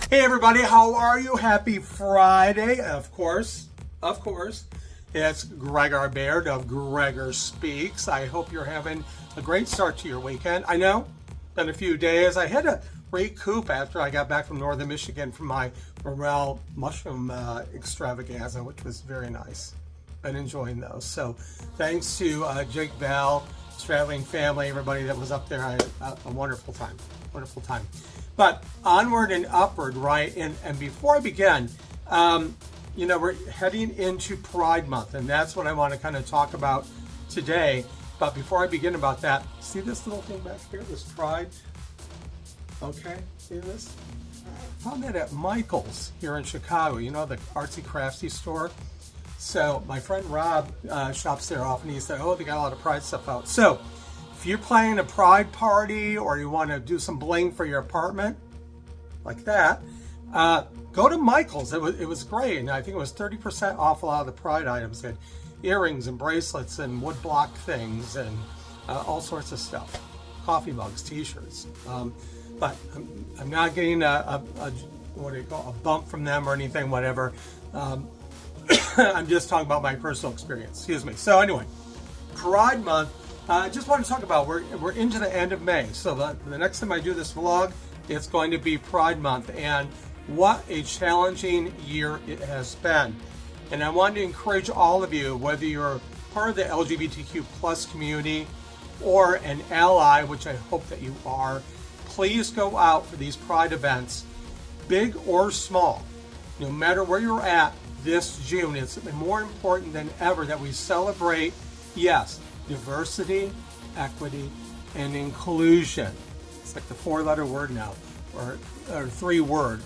Hey everybody, how are you? Happy Friday. Of course, it's Gregor Baird of Gregor Speaks. I hope you're having a great start to your weekend. I know, been a few days. I had to recoup after I got back from northern Michigan from my morel mushroom extravaganza, which was very nice. Been enjoying those. So thanks to Jake Val, Straddling family, everybody that was up there. I had a wonderful time. But onward and upward, right? And before I begin, we're heading into Pride Month, and that's what I want to kind of talk about today. But before I begin about that, see this little thing back here, this Pride? Okay, see this? I found that at Michael's here in Chicago, you know, the artsy craftsy store. So my friend Rob shops there often. He said, oh, they got a lot of Pride stuff out. So if you're planning a Pride party or you want to do some bling for your apartment, like that, go to Michael's. It was great, and I think it was 30% off a lot of the Pride items. They had earrings and bracelets and wood block things and all sorts of stuff. Coffee mugs, T-shirts. But I'm not getting a bump from them or anything, whatever. I'm just talking about my personal experience. Excuse me. So anyway, Pride Month. I just want to talk about, we're into the end of May. So the next time I do this vlog, it's going to be Pride Month. And what a challenging year it has been. And I want to encourage all of you, whether you're part of the LGBTQ+ community or an ally, which I hope that you are, please go out for these Pride events, big or small. No matter where you're at this June, it's more important than ever that we celebrate, yes, diversity, equity, and inclusion. It's like the 4-letter word now, or 3-word.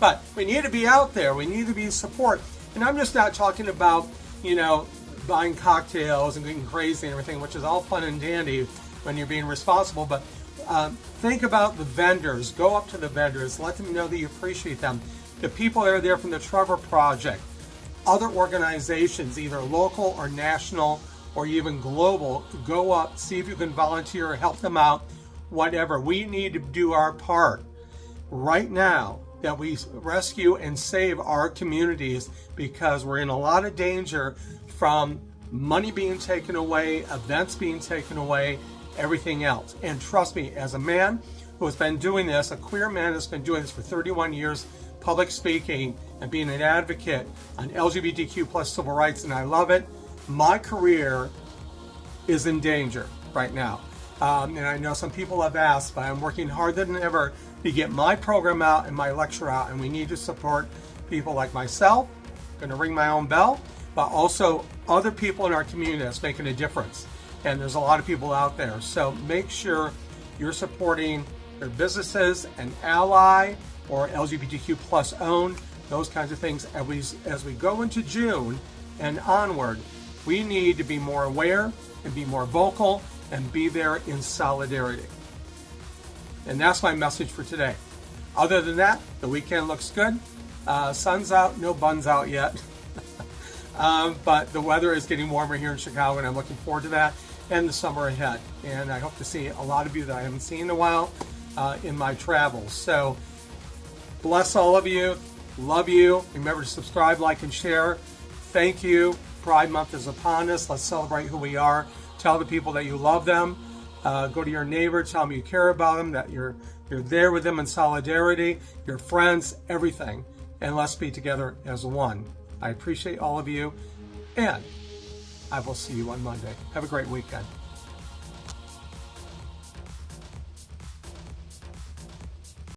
But we need to be out there. We need to be support. And I'm just not talking about, buying cocktails and getting crazy and everything, which is all fun and dandy when you're being responsible. But think about the vendors. Go up to the vendors. Let them know that you appreciate them. The people that are there from the Trevor Project, other organizations, either local or national or even global, go up, see if you can volunteer or help them out, whatever. We need to do our part right now that we rescue and save our communities, because we're in a lot of danger from money being taken away, events being taken away, everything else. And trust me, as a man who has been doing this, a queer man that's been doing this for 31 years, public speaking and being an advocate on LGBTQ+ civil rights, and I love it, my career is in danger right now. And I know some people have asked, but I'm working harder than ever to get my program out and my lecture out, and we need to support people like myself, going to ring my own bell, but also other people in our community that's making a difference. And there's a lot of people out there. So make sure you're supporting their businesses, an ally, or LGBTQ+ owned, those kinds of things. As we go into June and onward, we need to be more aware and be more vocal and be there in solidarity. And that's my message for today. Other than that, the weekend looks good. Sun's out, no buns out yet. But the weather is getting warmer here in Chicago, and I'm looking forward to that and the summer ahead. And I hope to see a lot of you that I haven't seen in a while in my travels. So bless all of you. Love you. Remember to subscribe, like, and share. Thank you. Pride Month is upon us. Let's celebrate who we are. Tell the people that you love them. Go to your neighbor. Tell them you care about them, that you're there with them in solidarity, your friends, everything. And let's be together as one. I appreciate all of you, and I will see you on Monday. Have a great weekend.